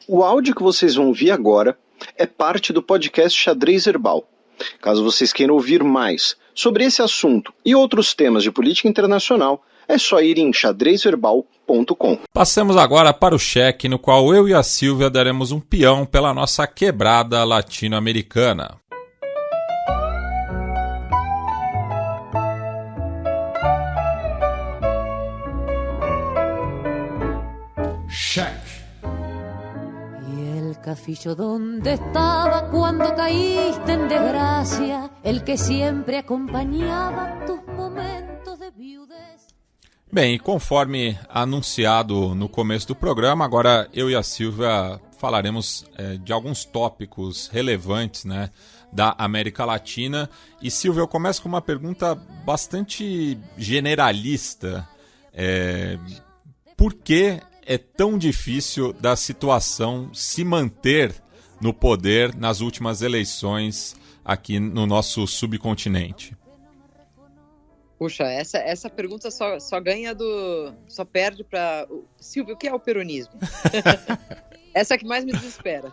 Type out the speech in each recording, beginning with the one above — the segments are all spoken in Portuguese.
O áudio que vocês vão ouvir agora é parte do podcast Xadrez Herbal. Caso vocês queiram ouvir mais sobre esse assunto e outros temas de política internacional, é só ir em xadrezverbal.com. Passamos agora para o cheque, no qual eu e a Silvia daremos um peão pela nossa quebrada latino-americana. Cheque. Cafillo, ¿dónde estaba cuando caíste en desgracia? El que siempre acompañaba tus momentos de viudez. Bem, conforme anunciado no começo do programa, agora eu e a Silvia falaremos de alguns tópicos relevantes, né, da América Latina. E Silvia, eu começo com uma pergunta bastante generalista. Por que é tão difícil da situação se manter no poder nas últimas eleições aqui no nosso subcontinente? Puxa, essa pergunta só perde para... Silvio, o que é o peronismo? Essa é a que mais me desespera.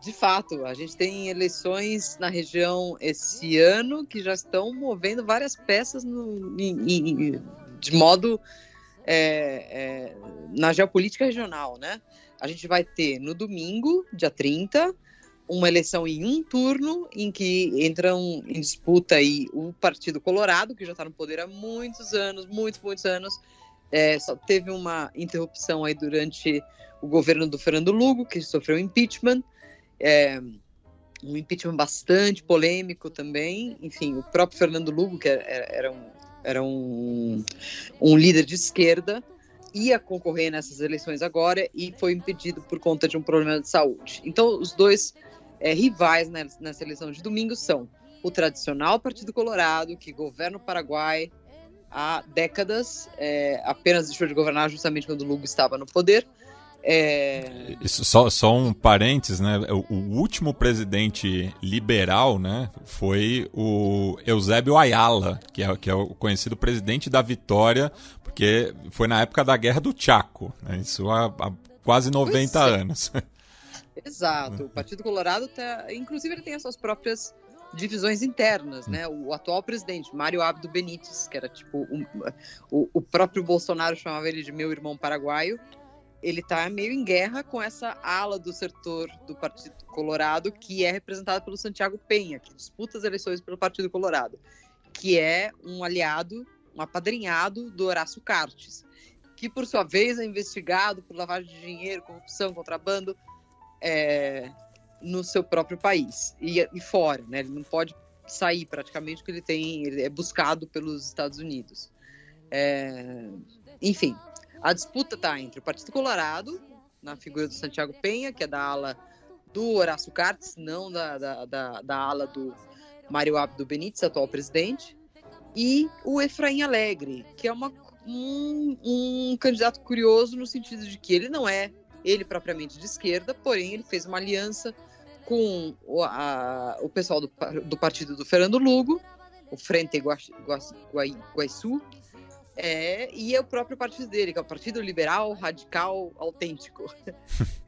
De fato, a gente tem eleições na região esse ano que já estão movendo várias peças de modo... na geopolítica regional, né? A gente vai ter no domingo, dia 30, uma eleição em um turno em que entram em disputa aí o Partido Colorado, que já está no poder há muitos anos, muitos anos. Só teve uma interrupção aí durante o governo do Fernando Lugo, que sofreu impeachment, um impeachment bastante polêmico também. Enfim, o próprio Fernando Lugo, que era um líder de esquerda, ia concorrer nessas eleições agora e foi impedido por conta de um problema de saúde. Então, os dois rivais nessa eleição de domingo são o tradicional Partido Colorado, que governa o Paraguai há décadas, apenas deixou de governar justamente quando o Lugo estava no poder. Só um parênteses, né? O último presidente liberal, né, foi o Eusébio Ayala, que é o conhecido presidente da Vitória, porque foi na época da Guerra do Chaco, né? Isso há quase 90 anos. Exato. O Partido Colorado, inclusive, ele tem as suas próprias divisões internas, né? O atual presidente, Mário Abdo Benítez, que era tipo o próprio Bolsonaro chamava ele de meu irmão paraguaio. Ele está meio em guerra com essa ala do setor do Partido Colorado, que é representada pelo Santiago Penha, que disputa as eleições pelo Partido Colorado, que é um aliado, um apadrinhado do Horácio Cartes, que, por sua vez, é investigado por lavagem de dinheiro, corrupção, contrabando, no seu próprio país e fora, né? Ele não pode sair praticamente, porque ele é buscado pelos Estados Unidos. Enfim, a disputa está entre o Partido Colorado, na figura do Santiago Penha, que é da ala do Horácio Cartes, não da ala do Mário Abdo Benítez, atual presidente, e o Efraim Alegre, que é um candidato curioso no sentido de que ele não é ele propriamente de esquerda, porém ele fez uma aliança com o pessoal do partido do Fernando Lugo, o Frente Guaiçu, e é o próprio partido dele, que é o Partido Liberal Radical Autêntico.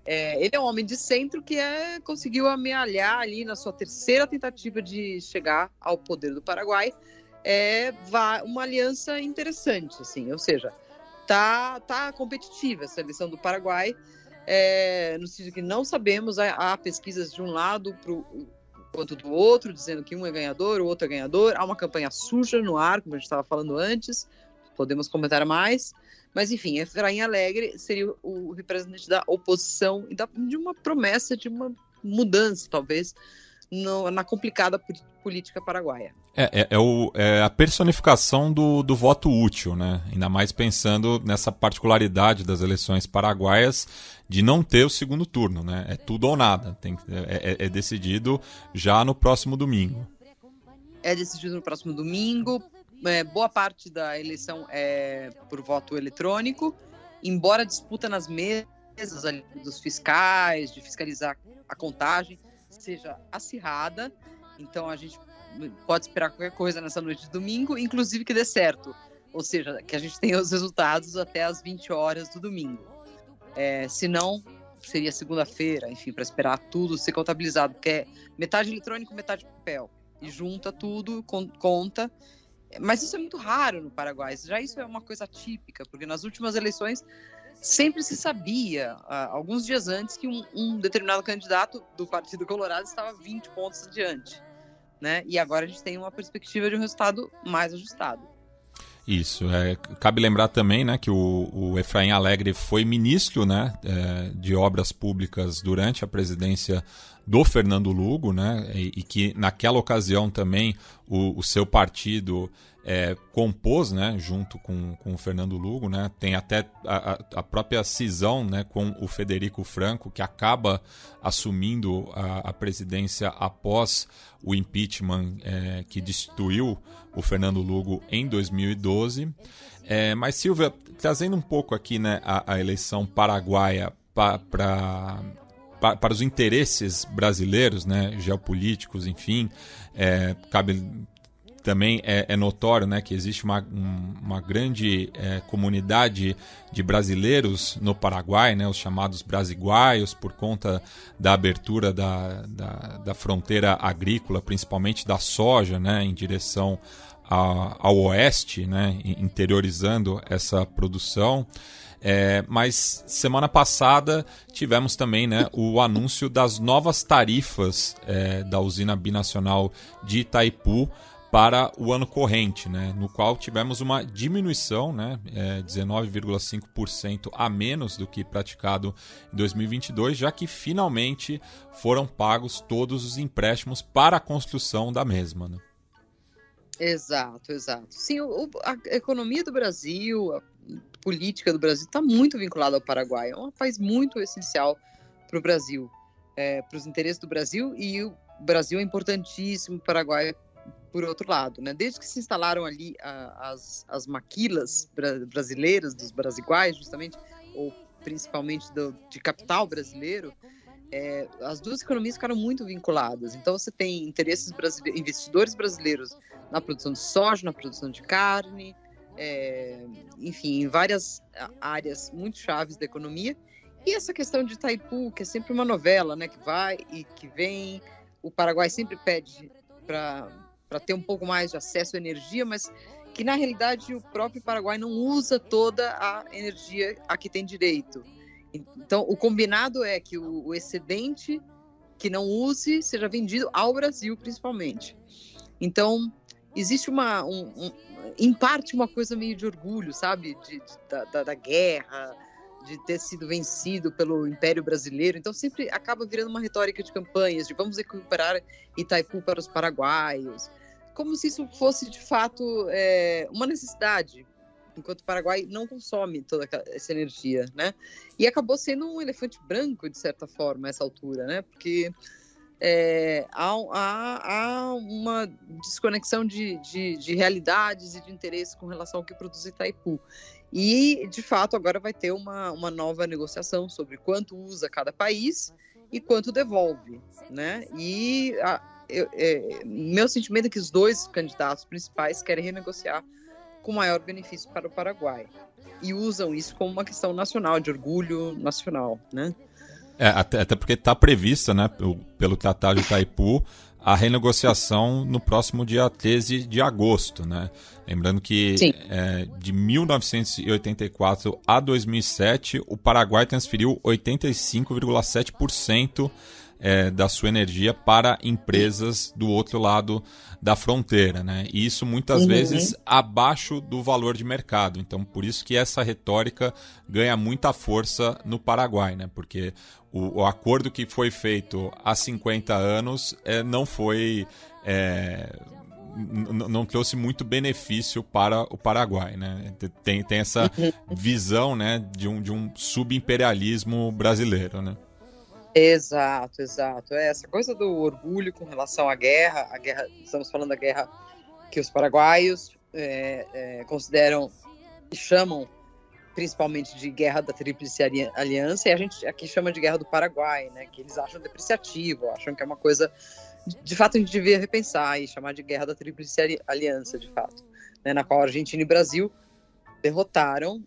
Ele é um homem de centro que conseguiu amealhar ali na sua terceira tentativa de chegar ao poder do Paraguai. Uma aliança interessante, assim, ou seja, tá competitiva essa eleição do Paraguai, no sentido que não sabemos, há pesquisas de um lado quanto do outro, dizendo que um é ganhador, o outro é ganhador, há uma campanha suja no ar, como a gente estava falando antes, podemos comentar mais, mas enfim, Efraim Alegre seria o representante da oposição e de uma promessa de uma mudança, talvez, na complicada política paraguaia. É a personificação do voto útil, né? Ainda mais pensando nessa particularidade das eleições paraguaias de não ter o segundo turno, né? É tudo ou nada. É decidido já no próximo domingo. É decidido no próximo domingo. Boa parte da eleição é por voto eletrônico, embora a disputa nas mesas ali dos fiscais, de fiscalizar a contagem, seja acirrada. Então a gente pode esperar qualquer coisa nessa noite de domingo, inclusive que dê certo, ou seja, que a gente tenha os resultados até as 20 horas do domingo. Se não, seria segunda-feira, enfim, para esperar tudo ser contabilizado, porque é metade eletrônico, metade papel. E junta tudo, conta. Mas isso é muito raro no Paraguai. Já isso é uma coisa típica, porque nas últimas eleições sempre se sabia, alguns dias antes, que um determinado candidato do Partido Colorado estava 20 pontos adiante, né? E agora a gente tem uma perspectiva de um resultado mais ajustado. Isso, cabe lembrar também, né, que o Efraim Alegre foi ministro, né, de obras públicas durante a presidência do Fernando Lugo, né, e que naquela ocasião também o seu partido compôs, né, junto com o Fernando Lugo, né, tem até a própria cisão, né, com o Federico Franco, que acaba assumindo a presidência após o impeachment que destituiu o Fernando Lugo em 2012. Mas, Silvia, trazendo um pouco aqui, né, a eleição paraguaia para os interesses brasileiros, né, geopolíticos, enfim, cabe também é notório, né, que existe uma grande comunidade de brasileiros no Paraguai, né, os chamados brasiguaios, por conta da abertura da fronteira agrícola, principalmente da soja, né, em direção ao oeste, né, interiorizando essa produção. Mas semana passada tivemos também, né, o anúncio das novas tarifas da usina binacional de Itaipu para o ano corrente, né, no qual tivemos uma diminuição, né, 19,5% a menos do que praticado em 2022, já que finalmente foram pagos todos os empréstimos para a construção da mesma, né? Exato. Sim, a economia do Brasil, a política do Brasil está muito vinculada ao Paraguai. É um país muito essencial para o Brasil, para os interesses do Brasil, e o Brasil é importantíssimo, o Paraguai por outro lado, né? Desde que se instalaram ali as maquilas brasileiras, dos brasiguais, justamente, ou principalmente de capital brasileiro, as duas economias ficaram muito vinculadas. Então você tem interesses investidores brasileiros na produção de soja, na produção de carne, enfim, em várias áreas muito chaves da economia. E essa questão de Itaipu, que é sempre uma novela, né, que vai e que vem. O Paraguai sempre pede para ter um pouco mais de acesso à energia, mas que na realidade o próprio Paraguai não usa toda a energia a que tem direito. Então, o combinado é que o excedente que não use seja vendido ao Brasil, principalmente. Então, existe em parte uma coisa meio de orgulho, sabe? Da guerra, de ter sido vencido pelo Império Brasileiro. Então, sempre acaba virando uma retórica de campanhas, de vamos recuperar Itaipu para os paraguaios, como se isso fosse, de fato, uma necessidade, enquanto o Paraguai não consome toda essa energia, né? E acabou sendo um elefante branco, de certa forma, a essa altura, né? Porque há uma desconexão de realidades e de interesse com relação ao que produz Itaipu. E, de fato, agora vai ter uma nova negociação sobre quanto usa cada país e quanto devolve, né? E meu sentimento é que os dois candidatos principais querem renegociar com maior benefício para o Paraguai. E usam isso como uma questão nacional, de orgulho nacional, né? Até porque está prevista, né, pelo Tratado de Itaipu, a renegociação no próximo dia 13 de agosto, né? Lembrando que de 1984 a 2007, o Paraguai transferiu 85,7% da sua energia para empresas do outro lado da fronteira, né? E isso muitas vezes abaixo do valor de mercado. Então, por isso que essa retórica ganha muita força no Paraguai, né? Porque o acordo que foi feito há 50 anos não foi... não trouxe muito benefício para o Paraguai, né? Tem essa visão, né, de um subimperialismo brasileiro, né? Exato. Essa coisa do orgulho com relação à guerra, estamos falando da guerra que os paraguaios consideram e chamam principalmente de guerra da Tríplice Aliança, e a gente aqui chama de guerra do Paraguai, né, que eles acham depreciativo, acham que é uma coisa, de fato a gente devia repensar e chamar de guerra da Tríplice Aliança, de fato, né, na qual a Argentina e o Brasil derrotaram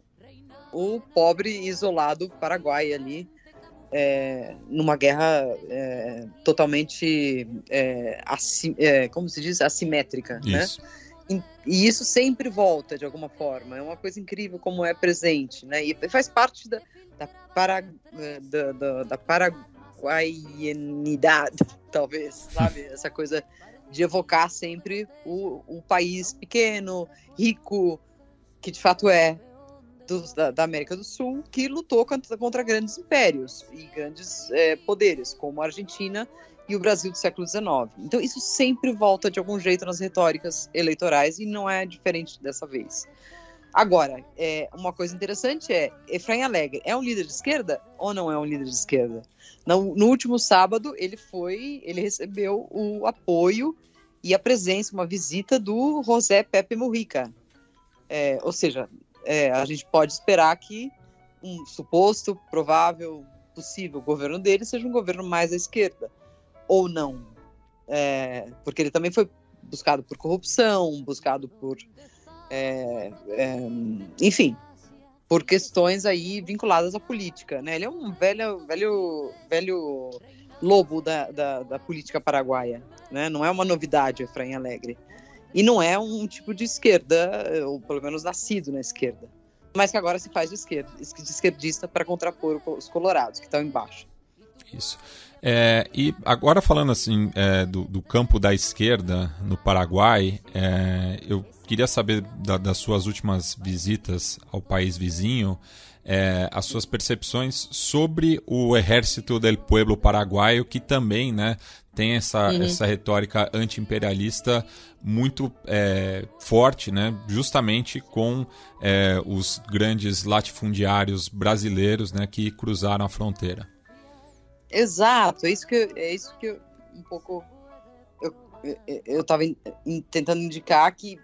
o pobre e isolado Paraguai ali, numa guerra totalmente, como se diz, assimétrica, Isso. né? E isso sempre volta de alguma forma. É uma coisa incrível como é presente, né? E faz parte da paraguaianidade, talvez, sabe? Essa coisa de evocar sempre o país pequeno, rico, que de fato é da América do Sul, que lutou contra grandes impérios e grandes poderes, como a Argentina e o Brasil do século XIX. Então isso sempre volta de algum jeito nas retóricas eleitorais e não é diferente dessa vez. Agora, uma coisa interessante Efraim Alegre é um líder de esquerda ou não é um líder de esquerda? No último sábado, ele recebeu o apoio e a presença, uma visita do José Pepe Mujica. Ou seja, a gente pode esperar que um suposto, provável, possível governo dele seja um governo mais à esquerda, ou não. Porque ele também foi buscado por corrupção, buscado por... enfim, por questões aí vinculadas à política, né? Ele é um velho lobo da política paraguaia, né? Não é uma novidade, Efraim Alegre. E não é um tipo de esquerda, ou pelo menos nascido na esquerda, mas que agora se faz de esquerdista para contrapor os colorados, que estão embaixo. Isso. E agora falando assim do campo da esquerda no Paraguai, eu queria saber das suas últimas visitas ao país vizinho, as suas percepções sobre o Ejército del Pueblo Paraguaio, que também, né, tem essa retórica anti-imperialista muito forte, né, justamente com os grandes latifundiários brasileiros, né, que cruzaram a fronteira. Exato, é isso que eu um pouco eu estava tentando indicar, que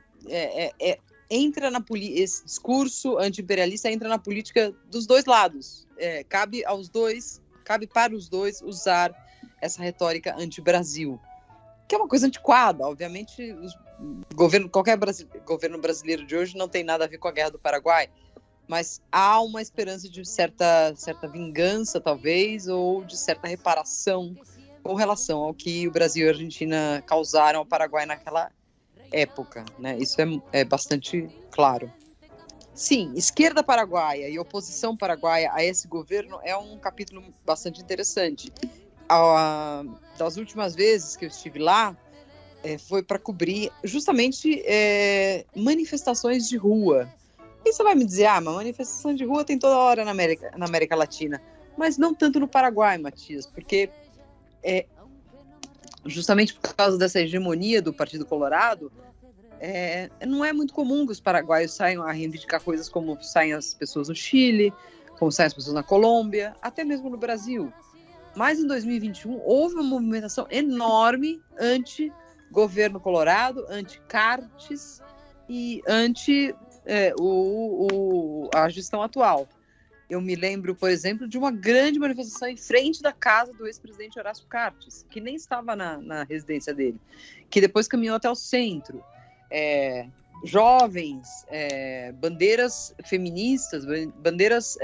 entra esse discurso anti-imperialista entra na política dos dois lados. Cabe para os dois usar essa retórica anti-Brasil, que é uma coisa antiquada. Obviamente, qualquer governo brasileiro de hoje não tem nada a ver com a Guerra do Paraguai, mas há uma esperança de certa vingança, talvez, ou de certa reparação com relação ao que o Brasil e a Argentina causaram ao Paraguai naquela época, né? Isso é bastante claro. Sim, esquerda paraguaia e oposição paraguaia a esse governo é um capítulo bastante interessante. Das últimas vezes que eu estive lá, foi para cobrir justamente manifestações de rua. E você vai me dizer, mas manifestação de rua tem toda hora na América Latina, mas não tanto no Paraguai, Matias, porque justamente por causa dessa hegemonia do Partido Colorado, não é muito comum que os paraguaios saiam a reivindicar coisas como saem as pessoas no Chile, como saem as pessoas na Colômbia, até mesmo no Brasil. Mas em 2021 houve uma movimentação enorme anti-governo Colorado, anti-Cartes e anti a gestão atual. Eu me lembro, por exemplo, de uma grande manifestação em frente da casa do ex-presidente Horácio Cartes, que nem estava na residência dele, que depois caminhou até o centro. Jovens, bandeiras feministas, bandeiras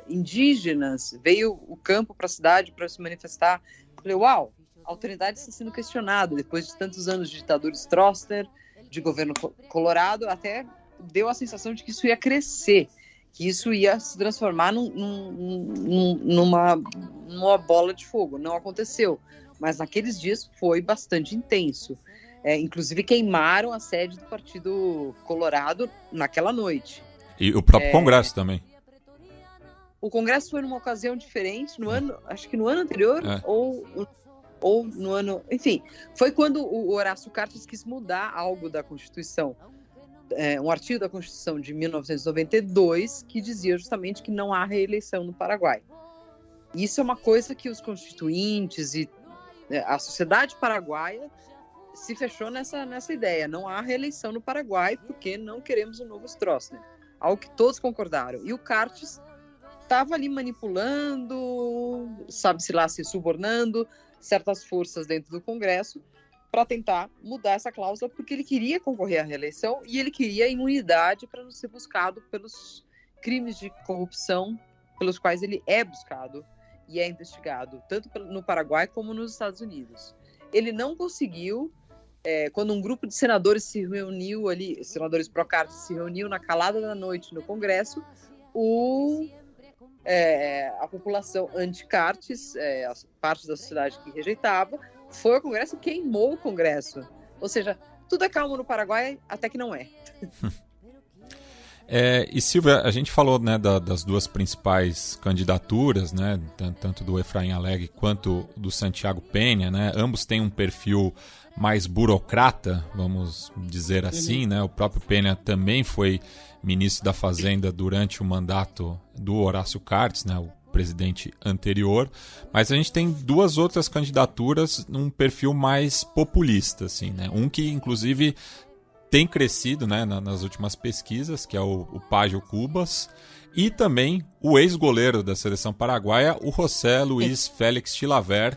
indígenas, veio o campo para a cidade para se manifestar. Falei, uau, a autoridade está sendo questionada depois de tantos anos de ditadura Stroessner, de governo Colorado, até deu a sensação de que isso ia crescer, que isso ia se transformar numa bola de fogo. Não aconteceu, mas naqueles dias foi bastante intenso. Inclusive queimaram a sede do Partido Colorado naquela noite. E o próprio Congresso também. O Congresso foi numa ocasião diferente, acho que no ano anterior, ou no ano... Enfim, foi quando o Horácio Cartes quis mudar algo da Constituição. Um artigo da Constituição de 1992 que dizia justamente que não há reeleição no Paraguai. Isso é uma coisa que os constituintes e a sociedade paraguaia se fechou nessa ideia. Não há reeleição no Paraguai porque não queremos um novo Stroessner. Algo que todos concordaram. E o Cartes estava ali manipulando, sabe-se lá, se subornando certas forças dentro do Congresso para tentar mudar essa cláusula, porque ele queria concorrer à reeleição e ele queria imunidade para não ser buscado pelos crimes de corrupção pelos quais ele é buscado e é investigado, tanto no Paraguai como nos Estados Unidos. Ele não conseguiu, quando um grupo de senadores se reuniu ali, senadores pró-Cartes se reuniu na calada da noite no Congresso, a população anti-Cartes, as partes da sociedade que rejeitava, foi ao Congresso e queimou o Congresso. Ou seja, tudo é calmo no Paraguai, até que não é. E Silvia, a gente falou, né, das duas principais candidaturas, né, tanto do Efraín Alegre quanto do Santiago Peña, né, ambos têm um perfil mais burocrata, vamos dizer assim, né, o próprio Peña também foi ministro da Fazenda durante o mandato do Horácio Cartes, né, o presidente anterior, mas a gente tem duas outras candidaturas num perfil mais populista, assim, né, um que inclusive tem crescido, né, nas últimas pesquisas, que é o Págio Cubas, e também o ex-goleiro da seleção paraguaia, o José Luiz Félix Chilavert,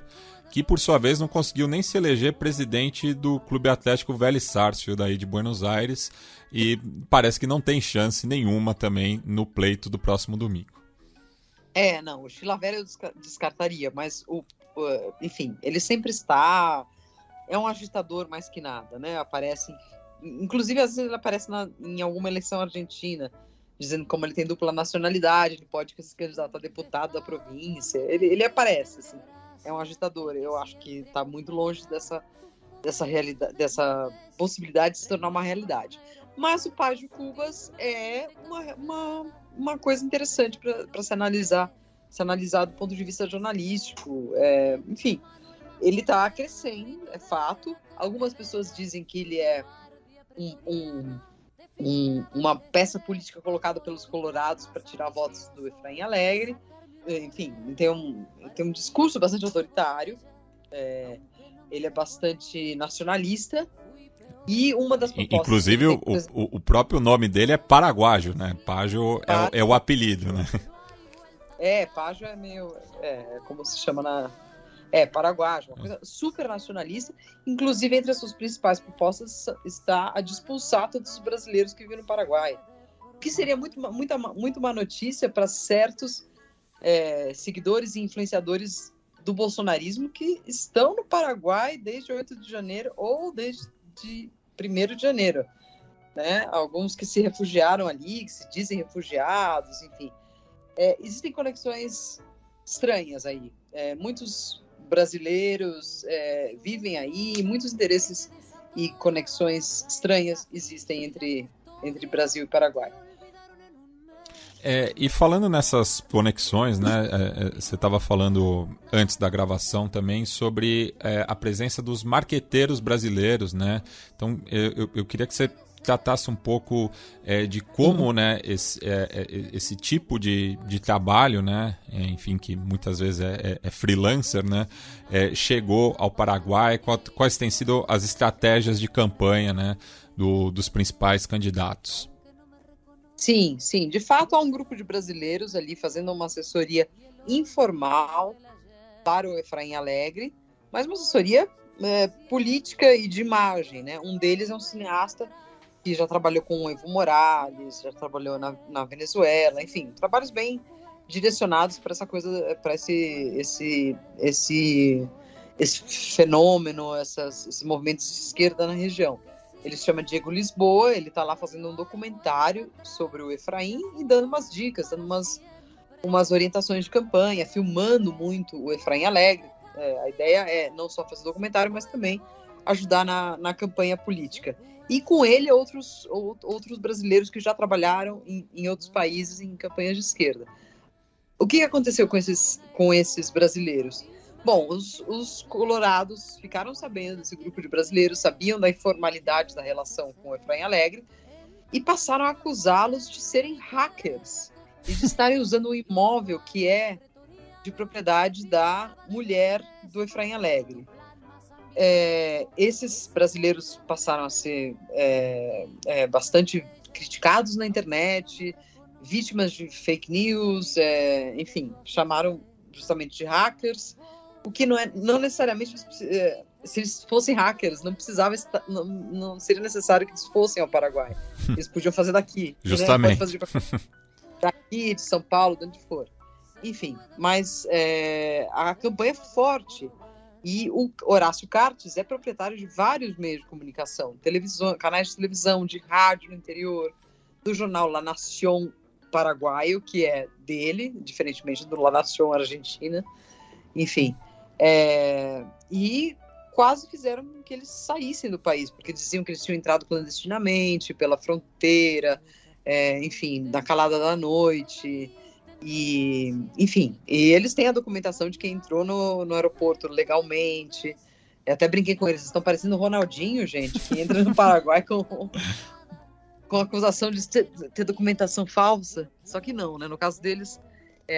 que por sua vez não conseguiu nem se eleger presidente do Clube Atlético Vélez Sarsfield daí de Buenos Aires, e parece que não tem chance nenhuma também no pleito do próximo domingo. Não, o Chilavert eu descartaria, mas enfim, ele sempre está, é um agitador mais que nada, né, aparece, inclusive às vezes ele aparece em alguma eleição argentina, dizendo como ele tem dupla nacionalidade, ele pode se candidatar a deputado da província, ele aparece, assim, é um agitador. Eu acho que está muito longe dessa realidade, dessa possibilidade de se tornar uma realidade. Mas o Págio Cubas é uma coisa interessante para se analisar do ponto de vista jornalístico. Enfim, ele está crescendo, é fato. Algumas pessoas dizem que ele é uma peça política colocada pelos colorados para tirar votos do Efraín Alegre. Enfim, tem um discurso bastante autoritário, ele é bastante nacionalista, e uma das propostas... Inclusive, o próprio nome dele é paraguaio, né? Págio é o apelido, né? Págio é meio... como se chama paraguaio, uma coisa super nacionalista. Inclusive, entre as suas principais propostas está a de expulsar todos os brasileiros que vivem no Paraguai. O que seria muito má notícia para certos seguidores e influenciadores do bolsonarismo que estão no Paraguai desde 8 de janeiro ou desde 1º de janeiro. Né? Alguns que se refugiaram ali, que se dizem refugiados, enfim. Existem conexões estranhas aí. Muitos brasileiros vivem aí, muitos interesses e conexões estranhas existem entre Brasil e Paraguai. E falando nessas conexões, né, você estava falando antes da gravação também sobre a presença dos marqueteiros brasileiros, né? Então eu queria que você tratasse um pouco de como, né, esse tipo de trabalho, né, enfim, que muitas vezes é freelancer, né, chegou ao Paraguai, quais têm sido as estratégias de campanha, né, dos principais candidatos. Sim. De fato, há um grupo de brasileiros ali fazendo uma assessoria informal para o Efraín Alegre, mas uma assessoria política e de imagem, né? Um deles é um cineasta que já trabalhou com o Evo Morales, já trabalhou na Venezuela, enfim, trabalhos bem direcionados para essa coisa, para esse fenômeno, esses movimentos de esquerda na região. Ele se chama Diego Lisboa, ele está lá fazendo um documentário sobre o Efraín e dando umas dicas, dando umas orientações de campanha, filmando muito o Efraín Alegre. A ideia é não só fazer documentário, mas também ajudar na campanha política. E com ele outros brasileiros que já trabalharam em outros países em campanhas de esquerda. O que aconteceu com esses brasileiros? Bom, os colorados ficaram sabendo desse grupo de brasileiros, sabiam da informalidade da relação com o Efraín Alegre e passaram a acusá-los de serem hackers e de estarem usando um imóvel que é de propriedade da mulher do Efraín Alegre. Esses brasileiros passaram a ser bastante criticados na internet, vítimas de fake news, enfim, chamaram justamente de hackers. O que não necessariamente, se eles fossem hackers, não seria necessário que eles fossem ao Paraguai. Eles podiam fazer daqui. Justamente. Né? daqui, de São Paulo, de onde for. Enfim, mas a campanha é forte. E o Horácio Cartes é proprietário de vários meios de comunicação, canais de televisão, de rádio no interior, do jornal La Nación paraguaio, que é dele, diferentemente do La Nación argentina. Enfim, e quase fizeram que eles saíssem do país, porque diziam que eles tinham entrado clandestinamente pela fronteira, enfim, na calada da noite. E, enfim, e eles têm a documentação de quem entrou no aeroporto legalmente. Eu até brinquei com eles, estão parecendo o Ronaldinho, gente, que entra no Paraguai com acusação de ter documentação falsa. Só que não, né? No caso deles,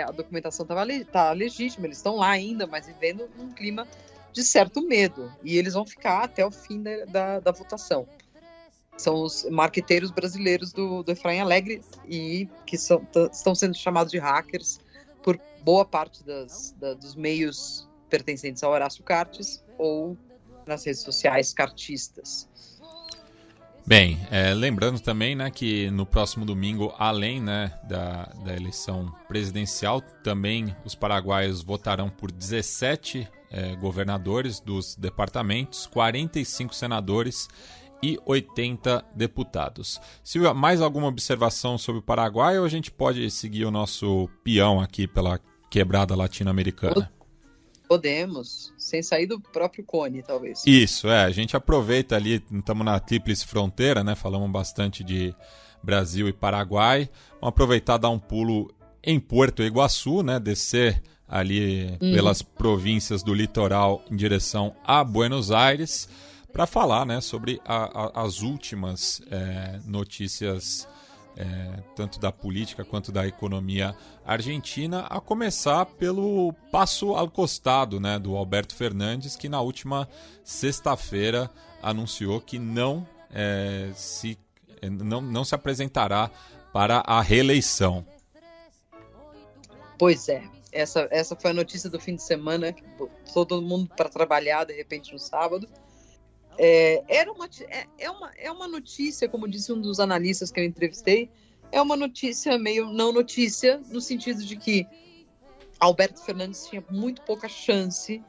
a documentação tá legítima, eles estão lá ainda, mas vivendo um clima de certo medo. E eles vão ficar até o fim da votação. São os marqueteiros brasileiros do Efraim Alegre e que estão sendo chamados de hackers por boa parte dos meios pertencentes ao Horácio Cartes ou nas redes sociais cartistas. Bem, lembrando também, né, que no próximo domingo, além, né, da eleição presidencial, também os paraguaios votarão por 17 governadores dos departamentos, 45 senadores e 80 deputados. Silvia, mais alguma observação sobre o Paraguai ou a gente pode seguir o nosso peão aqui pela quebrada latino-americana? Podemos, sem sair do próprio cone, talvez. Isso, a gente aproveita ali, estamos na tríplice fronteira, né? Falamos bastante de Brasil e Paraguai. Vamos aproveitar e dar um pulo em Puerto Iguaçu, né? Descer ali pelas províncias do litoral em direção a Buenos Aires, para falar, né, sobre as últimas notícias, tanto da política quanto da economia argentina, a começar pelo passo ao costado, né, do Alberto Fernandes, que na última sexta-feira anunciou que não se apresentará para a reeleição. Pois é, essa foi a notícia do fim de semana, que todo mundo para trabalhar de repente no sábado. É uma notícia, como disse um dos analistas que eu entrevistei, é uma notícia meio não notícia, no sentido de que Alberto Fernandes tinha muito pouca chance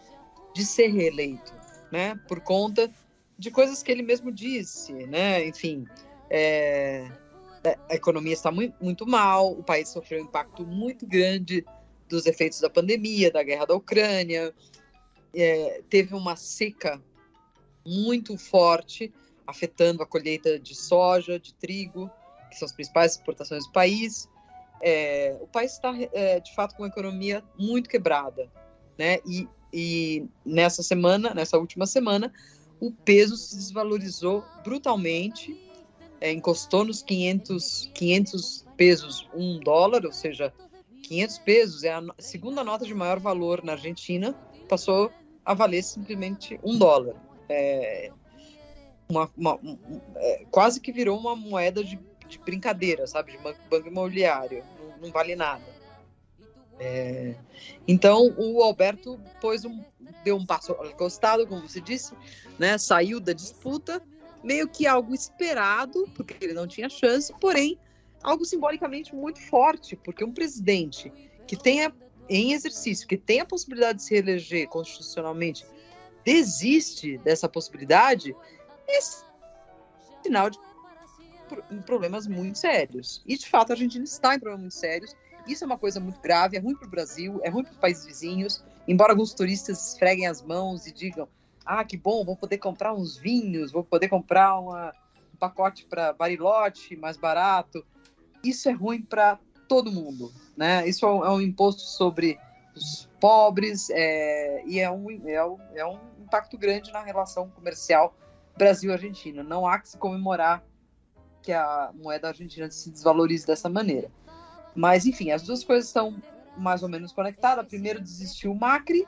de ser reeleito, né? Por conta de coisas que ele mesmo disse, né? Enfim, a economia está muito mal, o país sofreu um impacto muito grande dos efeitos da pandemia, da guerra da Ucrânia, teve uma seca muito forte, afetando a colheita de soja, de trigo, que são as principais exportações do país. O país está, de fato, com uma economia muito quebrada, né? E nessa última semana, o peso se desvalorizou brutalmente, encostou nos 500 pesos $1, ou seja, 500 pesos é a segunda nota de maior valor na Argentina, passou a valer simplesmente $1. Quase que virou uma moeda de brincadeira, sabe, de banco imobiliário, não vale nada. Então o Alberto deu um passo ao costado, como você disse, né, saiu da disputa, meio que algo esperado, porque ele não tinha chance, porém algo simbolicamente muito forte, porque um presidente que tenha em exercício, que tenha a possibilidade de se reeleger constitucionalmente, desiste dessa possibilidade, é sinal de problemas muito sérios. E, de fato, a Argentina está em problemas muito sérios. Isso é uma coisa muito grave, é ruim para o Brasil, é ruim para os países vizinhos, embora alguns turistas esfreguem as mãos e digam: que bom, vou poder comprar uns vinhos, vou poder comprar um pacote para Bariloche mais barato. Isso é ruim para todo mundo, né? Isso é um imposto sobre os pobres, e é um impacto grande na relação comercial Brasil-Argentina. Não há que se comemorar que a moeda argentina se desvalorize dessa maneira. Mas, enfim, as duas coisas estão mais ou menos conectadas. Primeiro desistiu o Macri,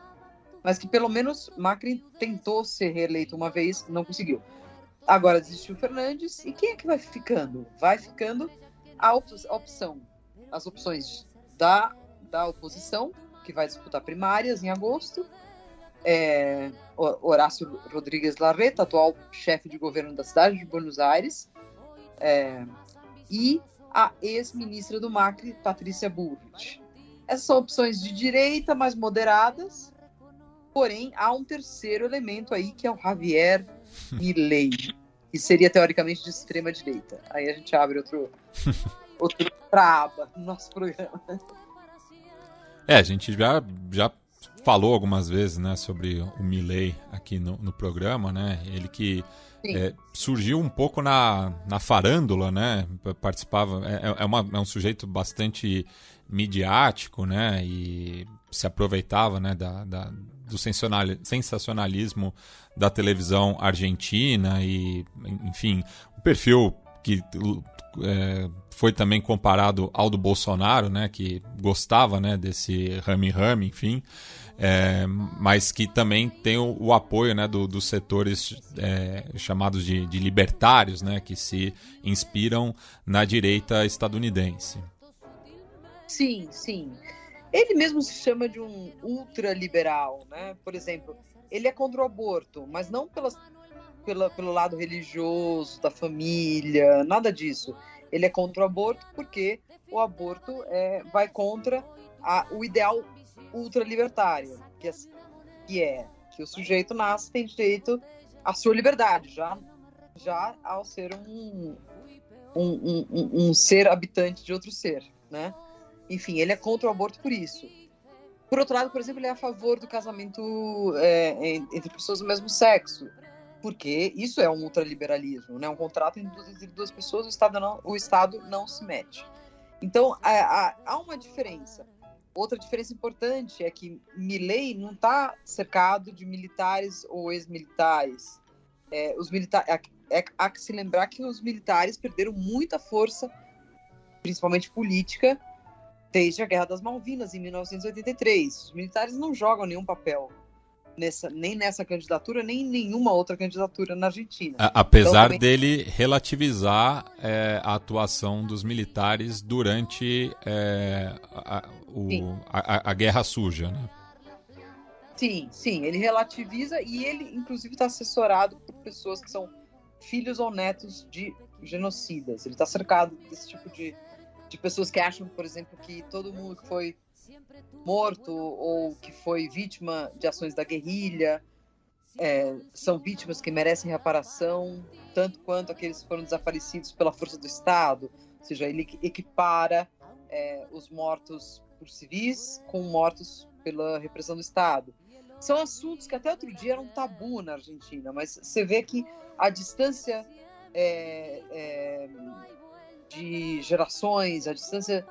mas que pelo menos Macri tentou ser reeleito uma vez, não conseguiu. Agora desistiu o Fernandes, e quem é que vai ficando? Vai ficando as opções da oposição, que vai disputar primárias em agosto, Horácio Rodrigues Larreta, atual chefe de governo da cidade de Buenos Aires, e a ex-ministra do Macri, Patrícia Bullrich. Essas são opções de direita, mais moderadas, porém há um terceiro elemento aí, que é o Javier Milei, que seria teoricamente de extrema direita. Aí a gente abre outra aba no nosso programa. A gente já falou algumas vezes, né, sobre o Milei aqui no programa, né? Ele que surgiu um pouco na farândula, né? Participava, é um sujeito bastante midiático, né? E se aproveitava, né, do sensacionalismo da televisão argentina e, enfim, o perfil que foi também comparado ao do Bolsonaro, né, que gostava, né, desse rame-rame, enfim, mas que também tem o apoio, né, dos setores chamados de libertários, né, que se inspiram na direita estadunidense. Sim, sim. Ele mesmo se chama de um ultraliberal, né? Por exemplo, ele é contra o aborto, mas não pelo lado religioso, da família, nada disso. Ele é contra o aborto porque o aborto vai contra o ideal ultralibertário, que é que o sujeito nasce tem direito à sua liberdade, já ao ser um ser habitante de outro ser, né? Enfim, ele é contra o aborto por isso. Por outro lado, por exemplo, ele é a favor do casamento entre pessoas do mesmo sexo, porque isso é um ultraliberalismo, né? Um contrato entre duas pessoas, o Estado não se mete. Então, há uma diferença. Outra diferença importante é que Milei não está cercado de militares ou ex-militares. Há que se lembrar que os militares perderam muita força, principalmente política, desde a Guerra das Malvinas, em 1983. Os militares não jogam nenhum papel nem nessa candidatura, nem em nenhuma outra candidatura na Argentina. Apesar então, dele relativizar a atuação dos militares durante a Guerra Suja, né? Sim, ele relativiza e ele, inclusive, está assessorado por pessoas que são filhos ou netos de genocidas. Ele está cercado desse tipo de pessoas que acham, por exemplo, que todo mundo que foi morto ou que foi vítima de ações da guerrilha são vítimas que merecem reparação, tanto quanto aqueles que foram desaparecidos pela força do Estado. Ou seja, ele equipara os mortos por civis com mortos pela repressão do Estado. São assuntos que até outro dia eram tabu na Argentina, mas você vê que a distância de gerações, a distância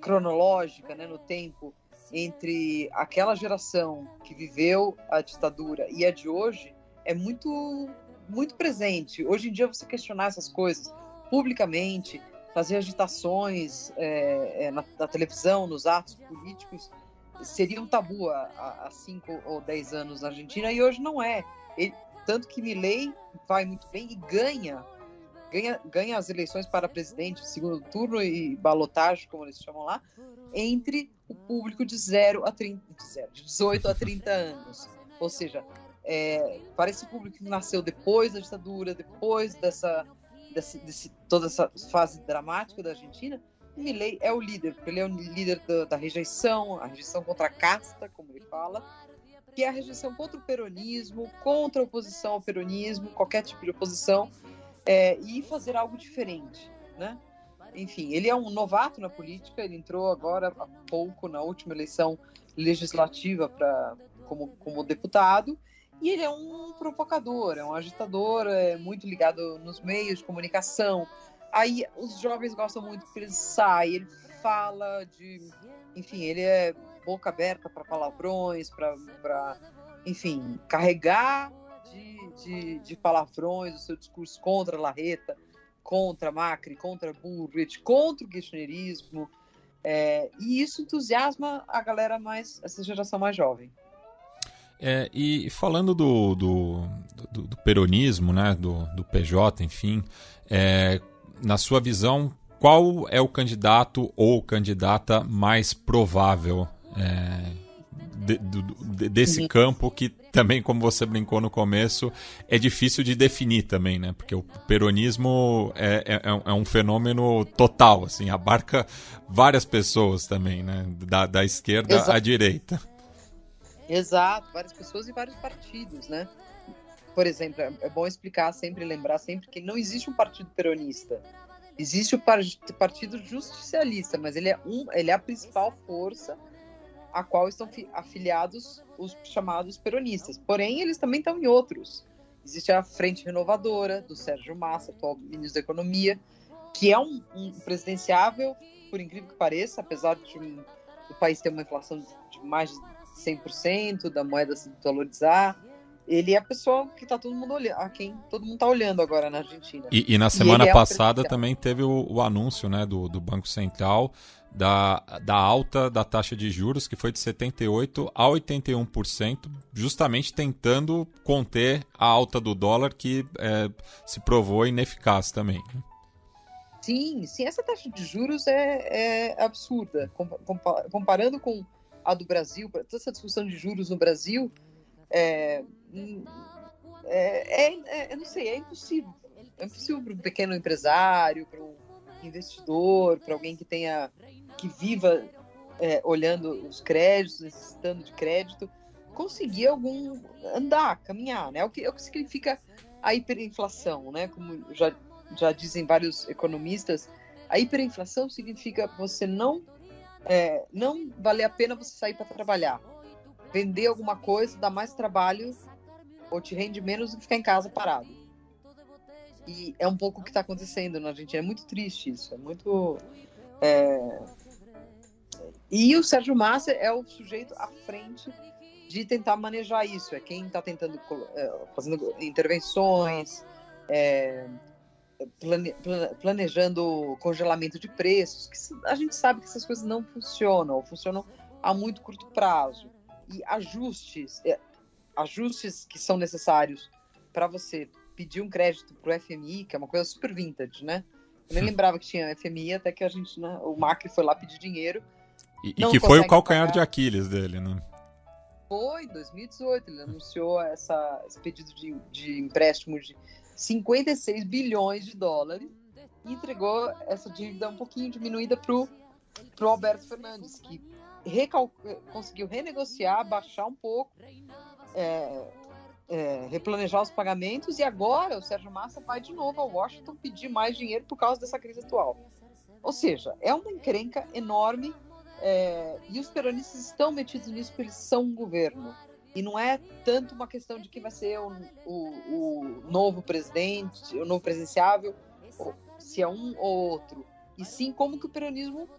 cronológica, né, no tempo, entre aquela geração que viveu a ditadura e a de hoje é muito, muito presente. Hoje em dia, você questionar essas coisas publicamente, fazer agitações na televisão, nos atos políticos, seria um tabu há 5 ou 10 anos na Argentina, e hoje não é. Tanto que Milei vai muito bem e ganha as eleições para presidente, segundo turno e balotagem, como eles chamam lá, entre o público de 18 a 30 anos. Ou seja, para esse público que nasceu depois da ditadura, depois toda essa fase dramática da Argentina, o Milei é o líder, porque ele é o líder da rejeição, a rejeição contra a casta, como ele fala, que é a rejeição contra o peronismo, contra a oposição ao peronismo, qualquer tipo de oposição, e fazer algo diferente, né? Enfim, ele é um novato na política, ele entrou agora há pouco na última eleição legislativa como deputado, e ele é um provocador, é um agitador, é muito ligado nos meios de comunicação. Aí os jovens gostam muito que ele sai, ele fala enfim, ele é boca aberta para palavrões, para enfim, carregar de palavrões o seu discurso contra a Larreta, contra Macri, contra Bullrich, contra o kirchnerismo, e isso entusiasma a galera essa geração mais jovem. E falando do peronismo, né, do PJ, enfim, na sua visão, qual é o candidato ou candidata mais provável desse campo que também, como você brincou no começo, é difícil de definir também, né? Porque o peronismo é um fenômeno total, assim, abarca várias pessoas também, né? Da esquerda à direita. Exato, várias pessoas e vários partidos, né? Por exemplo, é bom explicar sempre, lembrar sempre que não existe um partido peronista. Existe o Partido Justicialista, mas ele é a principal força a qual estão afiliados os chamados peronistas. Porém, eles também estão em outros. Existe a Frente Renovadora, do Sérgio Massa, atual ministro da Economia, que é um presidenciável, por incrível que pareça, apesar do país ter uma inflação de mais de 100%, da moeda se valorizar. Ele é a pessoa que tá todo mundo olhando, a quem todo mundo está olhando agora na Argentina. E na semana passada também teve o anúncio, né, do Banco Central da alta da taxa de juros, que foi de 78% a 81%, justamente tentando conter a alta do dólar, que se provou ineficaz também. Sim, essa taxa de juros é absurda. Comparando com a do Brasil, toda essa discussão de juros no Brasil, eu não sei, é impossível. É impossível para um pequeno empresário, para um investidor, para alguém que viva olhando os créditos, necessitando de crédito, conseguir caminhar, né? É o que significa a hiperinflação, né? Como já dizem vários economistas, a hiperinflação significa você não valer a pena você sair para trabalhar. Vender alguma coisa dá mais trabalho ou te rende menos do que ficar em casa parado. E é um pouco o que está acontecendo na Argentina. É muito triste isso. É muito... E o Sérgio Massa é o sujeito à frente de tentar manejar isso. É quem está tentando, fazendo intervenções, planejando congelamento de preços. Que a gente sabe que essas coisas não funcionam, ou funcionam a muito curto prazo. E ajustes que são necessários para você pedir um crédito para o FMI, que é uma coisa super vintage, né? Eu nem lembrava que tinha FMI, até que o Macri foi lá pedir dinheiro. E que foi o calcanhar de Aquiles dele, né? Foi, em 2018, ele anunciou esse pedido de empréstimo de 56 bilhões de dólares e entregou essa dívida um pouquinho diminuída para o Alberto Fernandes, que conseguiu renegociar, baixar um pouco, replanejar os pagamentos, e agora o Sérgio Massa vai de novo a Washington pedir mais dinheiro por causa dessa crise atual. Ou seja, é uma encrenca enorme, e os peronistas estão metidos nisso porque eles são um governo. E não é tanto uma questão de quem vai ser o novo presidente, o novo presidenciável, se é um ou outro, e sim como que o peronismo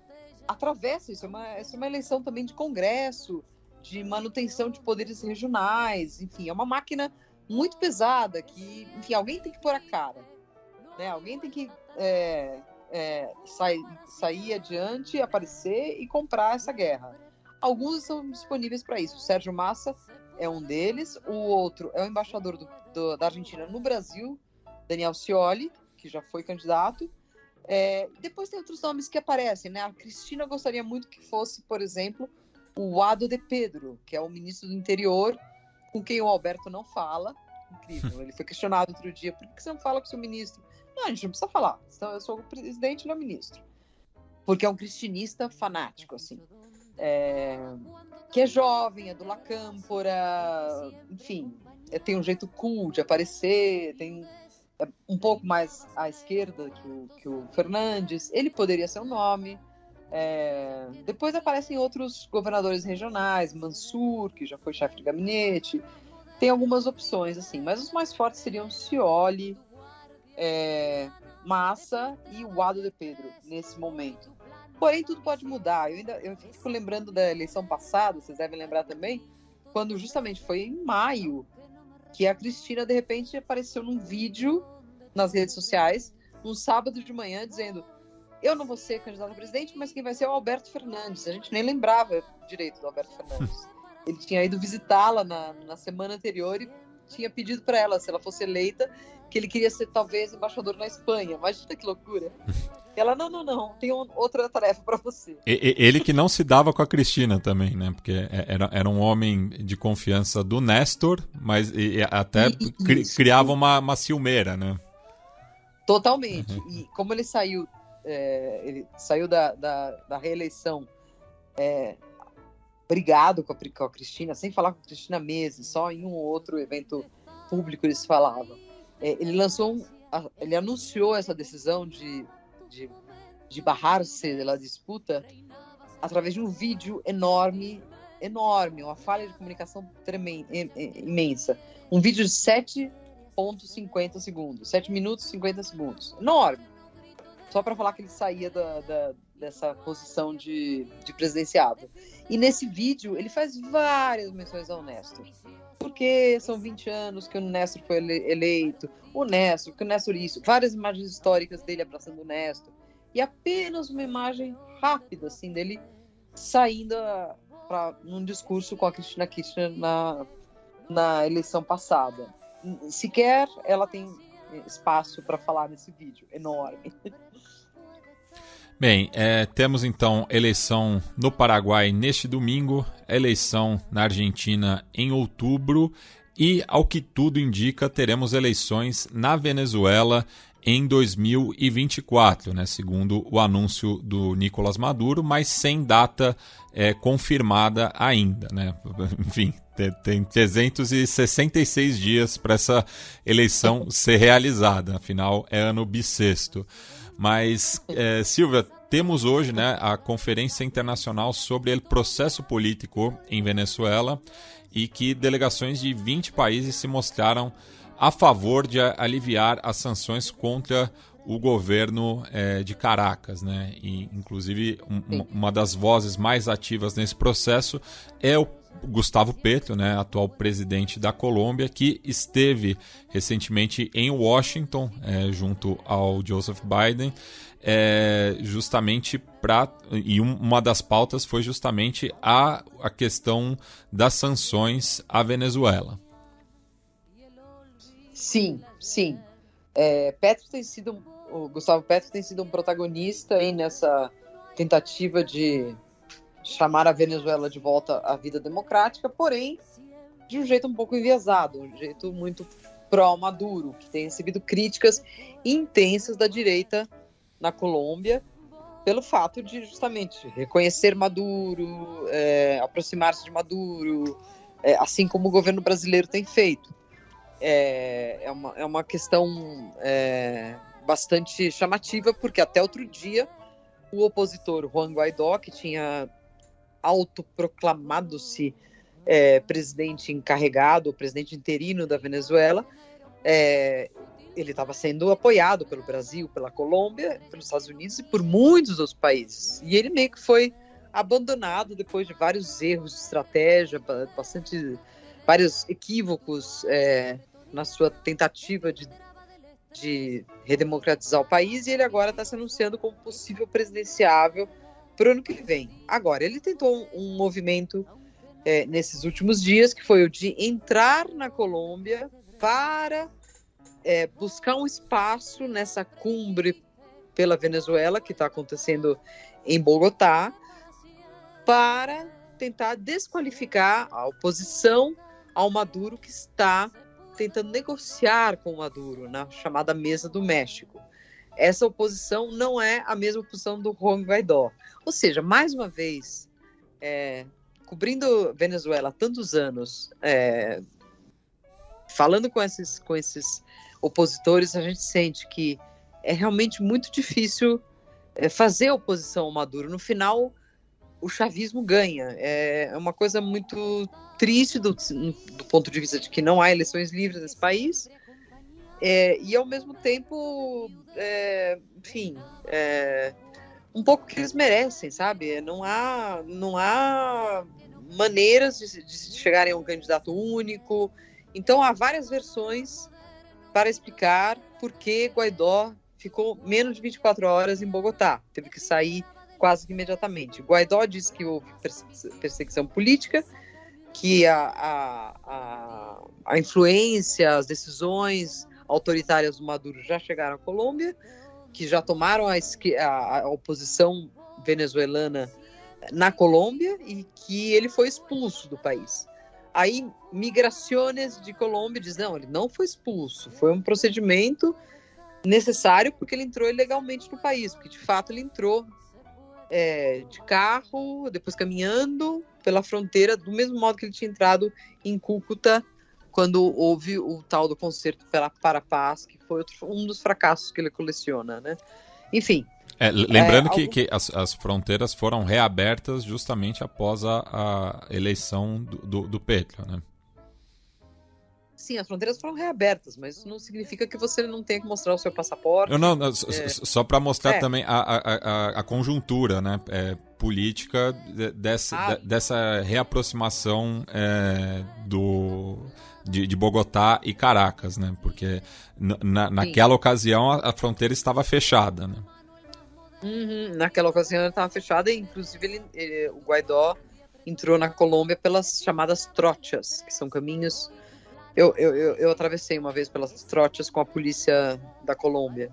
atravessa isso. É uma eleição também de congresso, de manutenção de poderes regionais, enfim, é uma máquina muito pesada que, enfim, alguém tem que pôr a cara, né? Alguém tem que sair adiante, aparecer e comprar essa guerra. Alguns estão disponíveis para isso. O Sérgio Massa é um deles, o outro é o embaixador da Argentina no Brasil, Daniel Scioli, que já foi candidato. Depois tem outros nomes que aparecem, né? A Cristina gostaria muito que fosse, por exemplo, o Guado de Pedro, que é o ministro do interior, com quem o Alberto não fala. Incrível. Ele foi questionado outro dia: por que você não fala com o seu ministro? Não, a gente não precisa falar. Eu sou o presidente, ele é o ministro. Porque é um cristinista fanático, assim. Que é jovem, é do La Câmpora, enfim, tem um jeito cool de aparecer, é um pouco mais à esquerda que o Fernandes. Ele poderia ser um nome. Depois aparecem outros governadores regionais, Mansur, que já foi chefe de gabinete. Tem algumas opções, assim, mas os mais fortes seriam Scioli, Massa e o Guado de Pedro, nesse momento. Porém, tudo pode mudar. Eu fico lembrando da eleição passada, vocês devem lembrar também, quando justamente foi em maio que a Cristina, de repente, apareceu num vídeo nas redes sociais, num sábado de manhã, dizendo: eu não vou ser candidata a presidente, mas quem vai ser é o Alberto Fernandes. A gente nem lembrava direito do Alberto Fernandes. Ele tinha ido visitá-la na semana anterior e tinha pedido para ela, se ela fosse eleita, que ele queria ser talvez embaixador na Espanha. Imagina que loucura. Ela, não, tem outra tarefa para você. Ele que não se dava com a Cristina também, né? Porque era um homem de confiança do Néstor, mas até criava uma ciumeira, né? Totalmente. E como ele saiu da reeleição brigado com a Cristina, sem falar com a Cristina Meses, só em um ou outro evento público eles falavam. Ele anunciou essa decisão de barrar-se da disputa através de um vídeo enorme, uma falha de comunicação imensa. Um vídeo de 7,50 segundos, 7 minutos e 50 segundos. Enorme. Só para falar que ele saía dessa posição de presidenciável. E nesse vídeo ele faz várias menções ao Néstor. Porque são 20 anos que o Néstor foi eleito, que o Néstor isso, várias imagens históricas dele abraçando o Néstor, e apenas uma imagem rápida, assim, dele saindo num discurso com a Cristina Kirchner na eleição passada. Sequer ela tem espaço para falar nesse vídeo, enorme. Bem, temos então eleição no Paraguai neste domingo, eleição na Argentina em outubro e, ao que tudo indica, teremos eleições na Venezuela em 2024, né, segundo o anúncio do Nicolás Maduro, mas sem data confirmada ainda, né? Enfim, tem 366 dias para essa eleição ser realizada, afinal é ano bissexto. Mas, Silvia, temos hoje, né, a Conferência Internacional sobre o Processo Político em Venezuela e que delegações de 20 países se mostraram a favor de aliviar as sanções contra o governo de Caracas, né? E, inclusive, uma das vozes mais ativas nesse processo é o Gustavo Petro, né, atual presidente da Colômbia, que esteve recentemente em Washington, junto ao Joseph Biden, justamente e uma das pautas foi justamente a questão das sanções à Venezuela. Sim. O Gustavo Petro tem sido um protagonista aí nessa tentativa de chamar a Venezuela de volta à vida democrática, porém de um jeito um pouco enviesado, um jeito muito pró-Maduro, que tem recebido críticas intensas da direita na Colômbia pelo fato de justamente reconhecer Maduro, aproximar-se de Maduro, assim como o governo brasileiro tem feito. É uma questão bastante chamativa, porque até outro dia o opositor Juan Guaidó, que tinha autoproclamado-se presidente encarregado, presidente interino da Venezuela, ele estava sendo apoiado pelo Brasil, pela Colômbia, pelos Estados Unidos e por muitos outros países. E ele meio que foi abandonado depois de vários erros de estratégia, vários equívocos na sua tentativa de redemocratizar o país, e ele agora está se anunciando como possível presidenciável para o ano que vem. Agora, ele tentou um movimento nesses últimos dias, que foi o de entrar na Colômbia para buscar um espaço nessa cumbre pela Venezuela, que está acontecendo em Bogotá, para tentar desqualificar a oposição ao Maduro, que está tentando negociar com o Maduro na chamada Mesa do México. Essa oposição não é a mesma oposição do Juan Guaidó. Ou seja, mais uma vez, cobrindo Venezuela há tantos anos, falando com esses opositores, a gente sente que é realmente muito difícil fazer oposição ao Maduro. No final, o chavismo ganha. É uma coisa muito triste do ponto de vista de que não há eleições livres nesse país, e ao mesmo tempo, um pouco que eles merecem, sabe? Não há maneiras de chegarem a um candidato único. Então há várias versões para explicar por que Guaidó ficou menos de 24 horas em Bogotá. Teve que sair quase que imediatamente. Guaidó disse que houve perseguição política, que a influência, as decisões autoritárias do Maduro já chegaram à Colômbia. que já tomaram a oposição venezuelana na Colômbia e que ele foi expulso do país. Aí, Migrações de Colômbia diz, não, ele não foi expulso, foi um procedimento necessário porque ele entrou ilegalmente no país, porque de fato ele entrou de carro, depois caminhando pela fronteira, do mesmo modo que ele tinha entrado em Cúcuta quando houve o tal do Concerto para a Paz, que foi um dos fracassos que ele coleciona, né? Enfim. Lembrando que as fronteiras foram reabertas justamente após a eleição do Petro, né? Sim, as fronteiras foram reabertas, mas isso não significa que você não tenha que mostrar o seu passaporte. Não, só para mostrar também a conjuntura, né, política dessa reaproximação de Bogotá e Caracas, né? Porque naquela ocasião a fronteira estava fechada, né? Naquela ocasião ela estava fechada e inclusive o Guaidó entrou na Colômbia pelas chamadas trochas, que são caminhos. Eu atravessei uma vez pelas trochas com a polícia da Colômbia.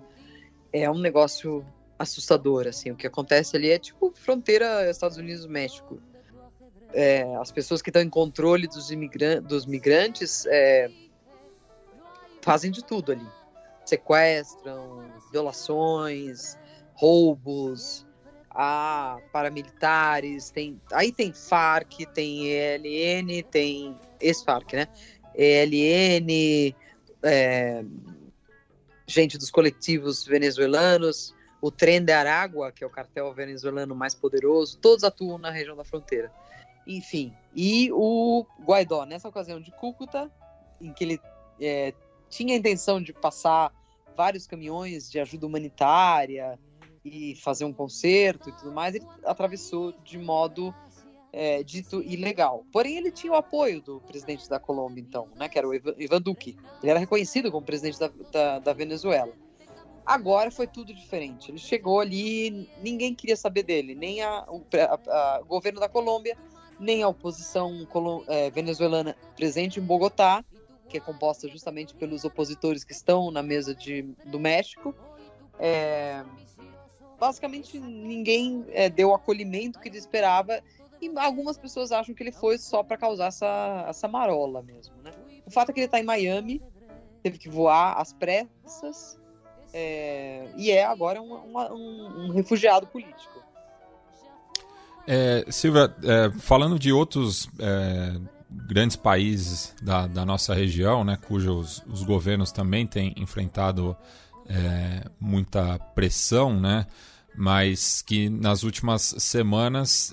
É um negócio assustador, assim. O que acontece ali é tipo fronteira Estados Unidos-México. As pessoas que estão em controle dos migrantes fazem de tudo ali. Sequestram, violações, roubos, paramilitares, aí tem FARC, tem ELN, tem ex-FARC, né? ELN, gente dos coletivos venezuelanos, o Tren de Aragua, que é o cartel venezuelano mais poderoso, todos atuam na região da fronteira. Enfim, e o Guaidó, nessa ocasião de Cúcuta, em que ele tinha a intenção de passar vários caminhões de ajuda humanitária e fazer um concerto e tudo mais, ele atravessou de modo dito ilegal. Porém, ele tinha o apoio do presidente da Colômbia, então, né, que era o Ivan Duque. Ele era reconhecido como presidente da Venezuela. Agora foi tudo diferente. Ele chegou ali, ninguém queria saber dele, nem o governo da Colômbia, nem a oposição venezuelana presente em Bogotá, que é composta justamente pelos opositores que estão na mesa do México. Basicamente, ninguém deu o acolhimento que ele esperava. E algumas pessoas acham que ele foi só para causar essa marola mesmo, né? O fato é que ele está em Miami, teve que voar às pressas, e agora um refugiado político. Silvia, falando de outros grandes países da nossa região, né, cujos os governos também têm enfrentado muita pressão, né? Mas que nas últimas semanas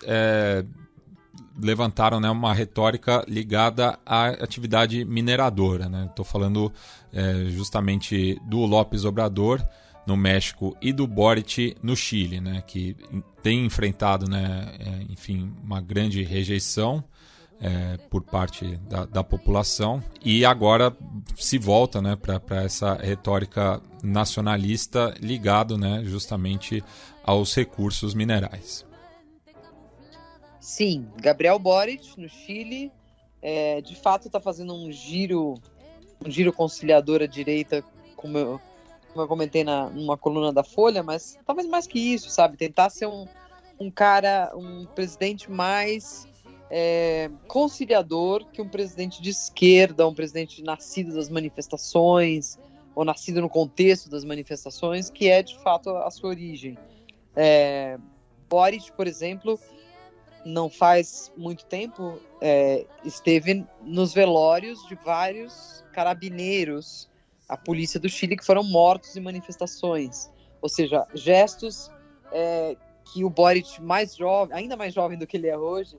levantaram, né, uma retórica ligada à atividade mineradora, né? Estou falando justamente do López Obrador no México e do Boric no Chile, né, que tem enfrentado, né, enfim, uma grande rejeição por parte da população e agora se volta, né, para essa retórica nacionalista ligado, né, justamente aos recursos minerais. Sim, Gabriel Boric no Chile de fato está fazendo um giro conciliador à direita, como eu comentei numa coluna da Folha, mas talvez mais que isso, sabe, tentar ser um presidente mais conciliador que um presidente de esquerda, um presidente nascido das manifestações ou nascido no contexto das manifestações, que é de fato a sua origem. Boric, por exemplo, não faz muito tempo esteve nos velórios de vários carabineiros, a polícia do Chile, que foram mortos em manifestações, ou seja, gestos que o Boric mais jovem, ainda mais jovem do que ele é hoje,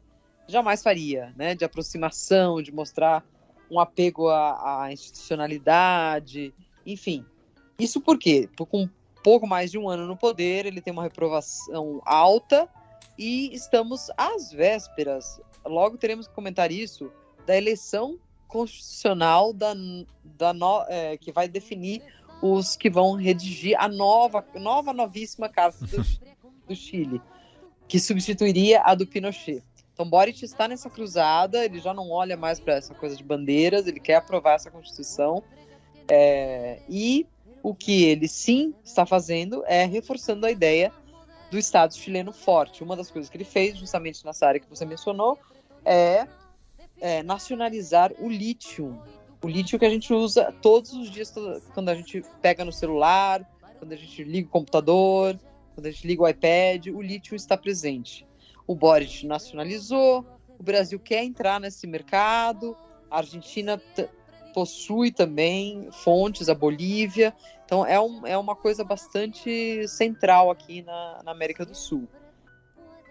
jamais faria, né? De aproximação, de mostrar um apego à institucionalidade, enfim. Isso por quê? Porque com pouco mais de um ano no poder, ele tem uma reprovação alta e estamos às vésperas, logo teremos que comentar isso, da eleição constitucional que vai definir os que vão redigir a novíssima Carta do Chile, que substituiria a do Pinochet. Então, Boric está nessa cruzada, ele já não olha mais para essa coisa de bandeiras, ele quer aprovar essa Constituição. E O que ele sim está fazendo é reforçando a ideia do Estado chileno forte. Uma das coisas que ele fez, justamente nessa área que você mencionou, é nacionalizar o lítio. O lítio que a gente usa todos os dias, quando a gente pega no celular, quando a gente liga o computador, quando a gente liga o iPad, o lítio está presente. O Boric nacionalizou, o Brasil quer entrar nesse mercado, a Argentina possui também fontes, a Bolívia. Então é uma coisa bastante central aqui na América do Sul.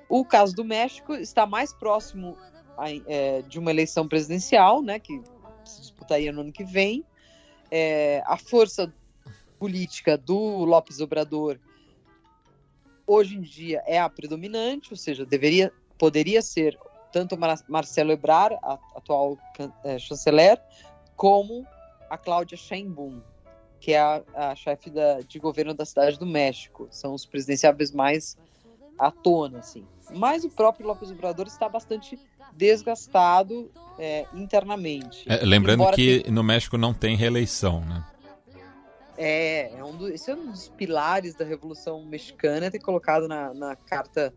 O caso do México está mais próximo de uma eleição presidencial, né, que se disputaria no ano que vem. A força política do López Obrador hoje em dia é a predominante, ou seja, poderia ser tanto Marcelo Ebrard, atual chanceler, como a Cláudia Sheinbaum, que é a chefe de governo da Cidade do México. São os presidenciáveis mais à tona, assim. Mas o próprio López Obrador está bastante desgastado internamente. Lembrando que no México não tem reeleição, né? Esse é um dos pilares da Revolução Mexicana, ter colocado na Carta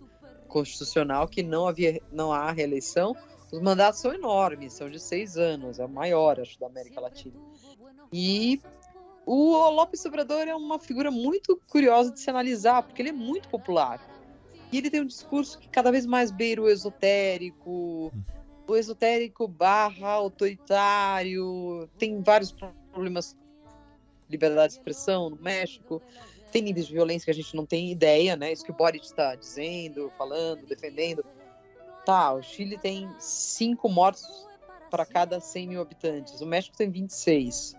Constitucional que não há reeleição. Os mandatos são enormes, são de 6 anos, é o maior, acho, da América Latina. E o López Obrador é uma figura muito curiosa de se analisar, porque ele é muito popular. E ele tem um discurso que cada vez mais beira o esotérico barra autoritário, tem vários problemas de liberdade de expressão no México, tem níveis de violência que a gente não tem ideia, né? Isso que o Boric está dizendo, falando, defendendo. O Chile tem 5 mortos para cada 100 mil habitantes. O México tem 26.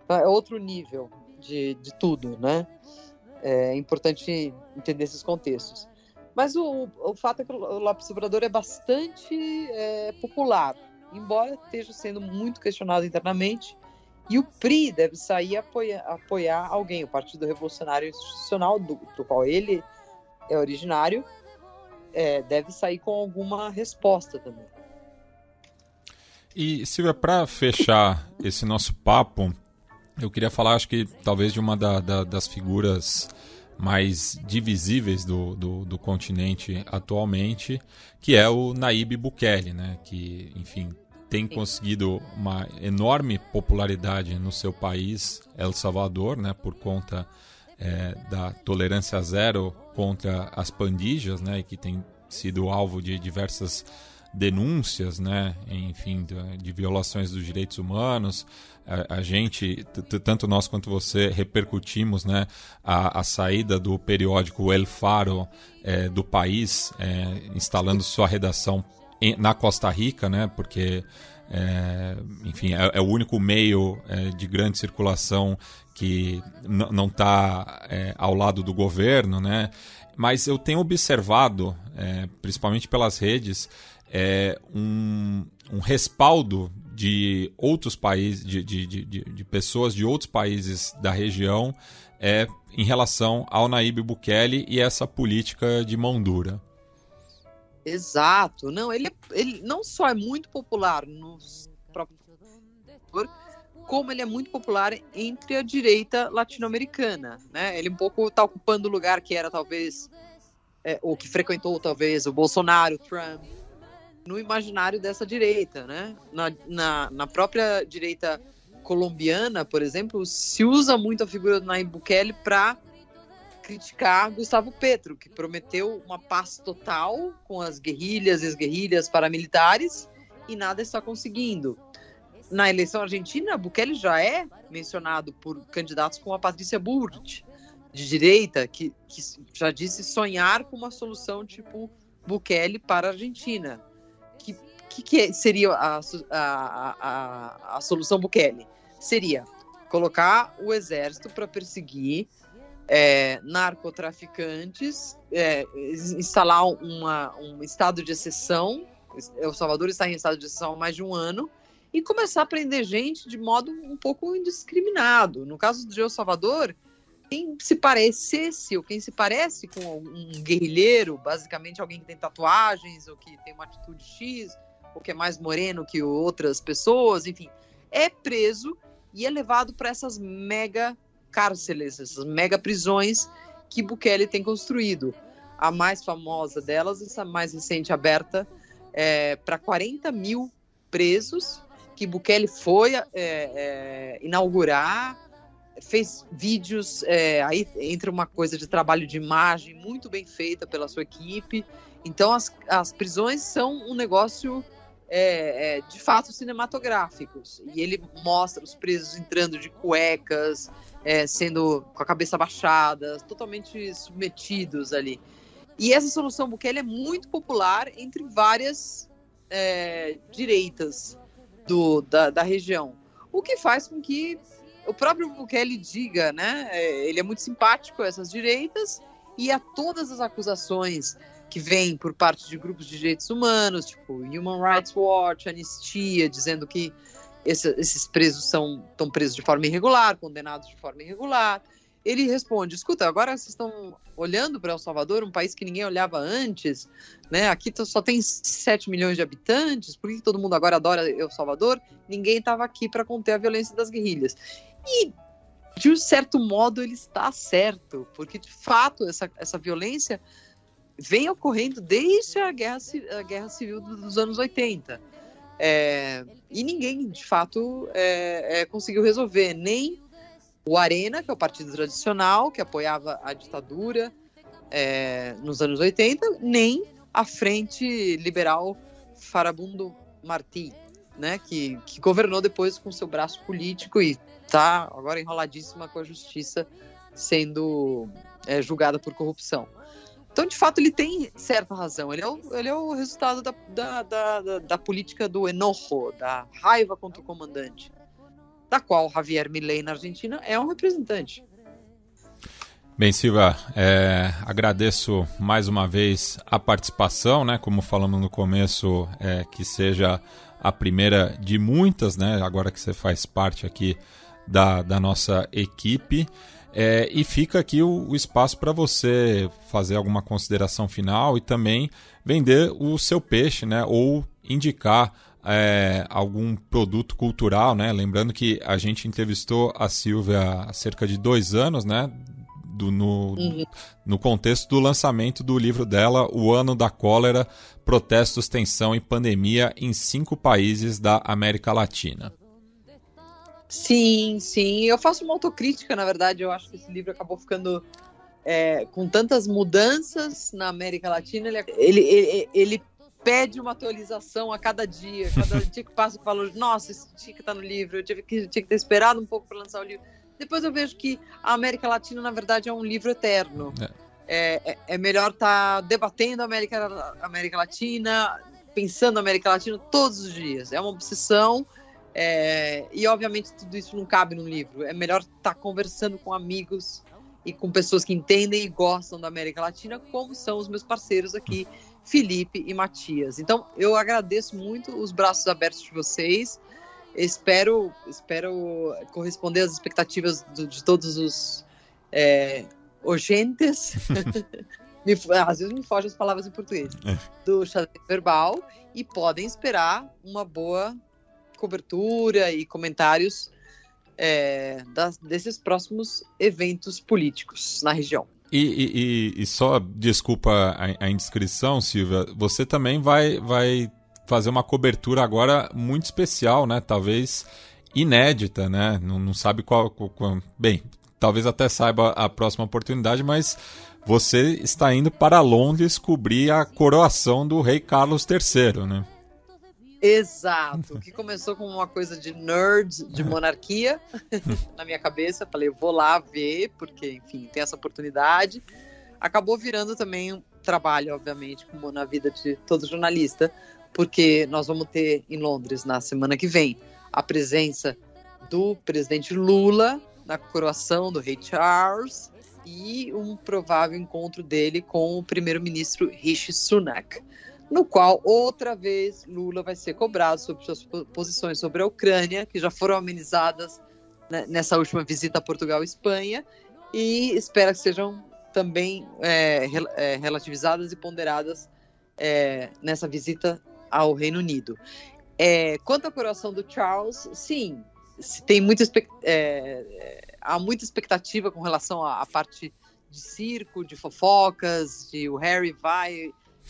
É outro nível de tudo, né? É importante entender esses contextos. Mas o fato é que o López Obrador é bastante popular, embora esteja sendo muito questionado internamente. E o PRI deve sair a apoiar alguém, o Partido Revolucionário Institucional, do qual ele é originário, deve sair com alguma resposta também. E, Silvia, para fechar esse nosso papo, eu queria falar, acho que talvez de uma das figuras mais divisíveis do continente atualmente, que é o Nayib Bukele, né? Que, enfim, tem conseguido uma enorme popularidade no seu país, El Salvador, né? Por conta da tolerância zero contra as pandilhas, né, que tem sido alvo de diversas denúncias, né, enfim, de violações dos direitos humanos. A gente, tanto nós quanto você, repercutimos, né, a saída do periódico El Faro do país, instalando sua redação na Costa Rica, né, porque enfim, é o único meio de grande circulação que não está ao lado do governo, né? Mas eu tenho observado, principalmente pelas redes, um respaldo de outros países, de pessoas de outros países da região em relação ao Nayib Bukele e essa política de mão dura. Exato. Não, ele não só é muito popular nos próprios, como ele é muito popular entre a direita latino-americana, né? Ele um pouco está ocupando o lugar que era talvez, ou que frequentou talvez o Bolsonaro, o Trump, no imaginário dessa direita, né? Na própria direita colombiana, por exemplo, se usa muito a figura do Nayib Bukele para criticar Gustavo Petro, que prometeu uma paz total com as guerrilhas e as guerrilhas paramilitares e nada está conseguindo. Na eleição argentina, Bukele já é mencionado por candidatos como a Patrícia Bullrich, de direita, que já disse sonhar com uma solução tipo Bukele para a Argentina. Que seria a solução Bukele? Seria colocar o exército para perseguir narcotraficantes, instalar um estado de exceção. El Salvador está em estado de exceção há mais de um ano, e começar a prender gente de modo um pouco indiscriminado. No caso de El Salvador, quem se parecesse ou quem se parece com um guerrilheiro, basicamente alguém que tem tatuagens ou que tem uma atitude X, ou que é mais moreno que outras pessoas, enfim, é preso e é levado para essas mega cárceles, essas mega prisões que Bukele tem construído. A mais famosa delas, essa mais recente aberta, para 40 mil presos, que Bukele foi inaugurar, fez vídeos, aí entra uma coisa de trabalho de imagem muito bem feita pela sua equipe. Então as prisões são um negócio de fato cinematográficos, e ele mostra os presos entrando de cuecas, sendo com a cabeça baixada, totalmente submetidos ali. E essa solução Bukele é muito popular entre várias direitas da região, o que faz com que o próprio Bukele diga, né, ele é muito simpático a essas direitas e a todas as acusações que vêm por parte de grupos de direitos humanos, tipo Human Rights Watch, Anistia, dizendo que esses presos estão presos de forma irregular, condenados de forma irregular. Ele responde: escuta, agora vocês estão olhando para El Salvador, um país que ninguém olhava antes, né? Aqui só tem 7 milhões de habitantes, por que todo mundo agora adora El Salvador? Ninguém estava aqui para conter a violência das guerrilhas. E, de um certo modo, ele está certo, porque, de fato, essa violência vem ocorrendo desde a guerra civil dos anos 80. E ninguém, de fato, conseguiu resolver, nem o Arena, que é o partido tradicional, que apoiava a ditadura nos anos 80, nem a Frente Liberal Farabundo Martí, né, que governou depois com seu braço político e está agora enroladíssima com a justiça, sendo julgada por corrupção. Então, de fato, ele tem certa razão. Ele é o resultado da política do enojo, da raiva contra o comandante, da qual Javier Milei, na Argentina, é um representante. Bem, Silvia, agradeço mais uma vez a participação, né? Como falamos no começo, que seja a primeira de muitas, né? Agora que você faz parte aqui da nossa equipe. E fica aqui o espaço para você fazer alguma consideração final e também vender o seu peixe, né? Ou indicar algum produto cultural, né? Lembrando que a gente entrevistou a Silvia há cerca de 2 anos, né? No contexto do lançamento do livro dela, O Ano da Cólera, Protestos, Tensão e Pandemia em 5 países da América Latina. Sim. Eu faço uma autocrítica, na verdade. Eu acho que esse livro acabou ficando com tantas mudanças na América Latina. Ele pede uma atualização a cada dia. Cada dia que passa, eu falo, nossa, isso tinha que estar no livro. Eu tinha que ter esperado um pouco para lançar o livro. Depois eu vejo que a América Latina, na verdade, é um livro eterno. É melhor estar debatendo a América Latina, pensando na América Latina todos os dias. É uma obsessão. E obviamente tudo isso não cabe num livro. É melhor estar conversando com amigos e com pessoas que entendem e gostam da América Latina, como são os meus parceiros aqui, Felipe e Matias. Então eu agradeço muito os braços abertos de vocês. Espero corresponder às expectativas de todos os ogentes. Às vezes me fogem as palavras em português, do Xadrez Verbal, e podem esperar uma boa cobertura e comentários desses próximos eventos políticos na região. E só, desculpa a indiscrição, Silvia, você também vai fazer uma cobertura agora muito especial, né? Talvez inédita, né? Não sabe qual... Bem, talvez até saiba a próxima oportunidade, mas você está indo para Londres cobrir a coroação do rei Carlos III, né? Exato, que começou com uma coisa de nerd, de monarquia, na minha cabeça. Falei, eu vou lá ver, porque, enfim, tem essa oportunidade. Acabou virando também um trabalho, obviamente, como na vida de todo jornalista, porque nós vamos ter em Londres, na semana que vem, a presença do presidente Lula na coroação do rei Charles e um provável encontro dele com o primeiro-ministro Rishi Sunak, no qual, outra vez, Lula vai ser cobrado sobre suas posições sobre a Ucrânia, que já foram amenizadas, né, nessa última visita a Portugal e Espanha, e espera que sejam também relativizadas e ponderadas nessa visita ao Reino Unido. Quanto à coroação do Charles, sim, tem muita há muita expectativa com relação à parte de circo, de fofocas, de o Harry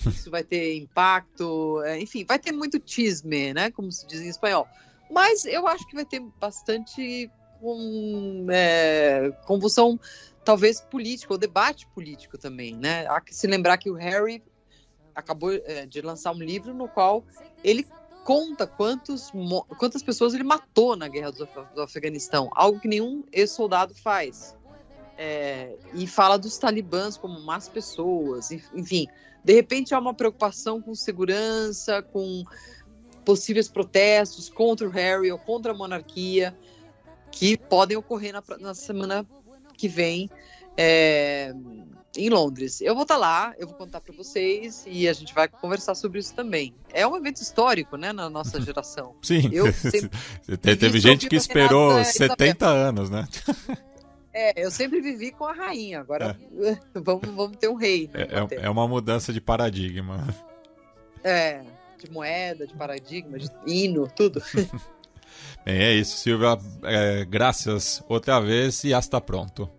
isso vai ter impacto, enfim, vai ter muito chisme, né, como se diz em espanhol. Mas eu acho que vai ter bastante convulsão, talvez política, ou debate político também, né? Há que se lembrar que o Harry acabou de lançar um livro no qual ele conta quantas pessoas ele matou na guerra do Afeganistão, algo que nenhum ex-soldado faz. E fala dos talibãs como más pessoas, enfim. De repente há uma preocupação com segurança, com possíveis protestos contra o Harry ou contra a monarquia, que podem ocorrer na semana que vem em Londres. Eu vou estar lá, eu vou contar para vocês e a gente vai conversar sobre isso também. É um evento histórico, né, na nossa geração. Sim, teve gente que esperou 70 anos, né? Eu sempre vivi com a rainha, agora vamos ter um rei. Né, é uma mudança de paradigma. De moeda, de paradigma, de hino, tudo. Bem, é isso, Silvia. Graças outra vez e hasta pronto.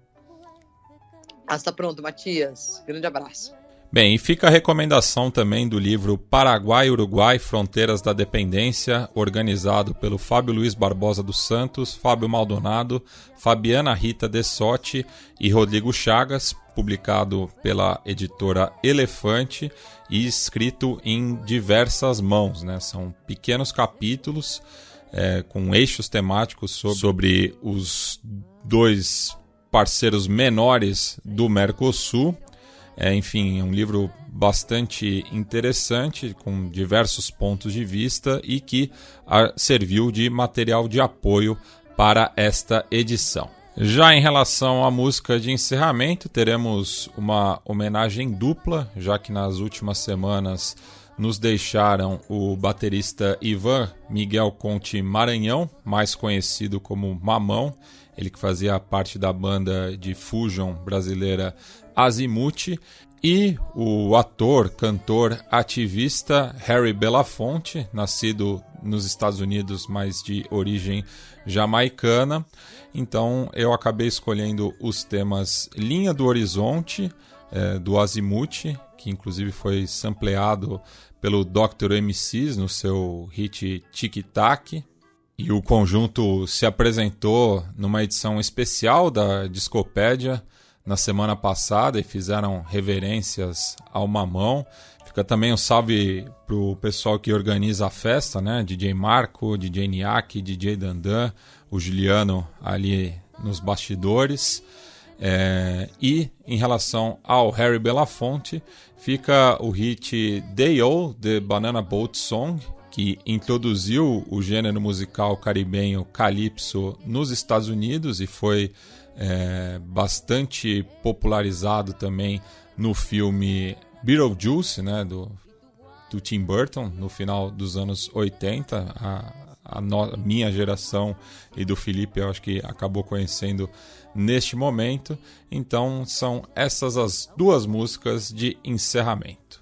Hasta pronto, Matias. Grande abraço. Bem, e fica a recomendação também do livro Paraguai-Uruguai, Fronteiras da Dependência, organizado pelo Fábio Luiz Barbosa dos Santos, Fábio Maldonado, Fabiana Rita Dessotti e Rodrigo Chagas, publicado pela editora Elefante e escrito em diversas mãos, né? São pequenos capítulos com eixos temáticos sobre os dois parceiros menores do Mercosul. Enfim, é um livro bastante interessante, com diversos pontos de vista e que serviu de material de apoio para esta edição. Já em relação à música de encerramento, teremos uma homenagem dupla, já que nas últimas semanas nos deixaram o baterista Ivan Miguel Conte Maranhão, mais conhecido como Mamão, ele que fazia parte da banda de fusion brasileira Azimuth, e o ator, cantor, ativista Harry Belafonte, nascido nos Estados Unidos, mas de origem jamaicana. Então eu acabei escolhendo os temas Linha do Horizonte, do Azimuth, que inclusive foi sampleado pelo Dr. MCs no seu hit Tic Tac. E o conjunto se apresentou numa edição especial da Discopédia na semana passada e fizeram reverências ao Mamão. Fica também um salve pro pessoal que organiza a festa, né? DJ Marco, DJ Niak, DJ Dandan, o Juliano ali nos bastidores. E em relação ao Harry Belafonte, fica o hit Day-O, The Banana Boat Song, que introduziu o gênero musical caribenho calypso nos Estados Unidos e foi bastante popularizado também no filme Beetlejuice, né, do Tim Burton, no final dos anos 80. A minha geração e do Felipe, eu acho que acabou conhecendo neste momento. Então são essas as duas músicas de encerramento.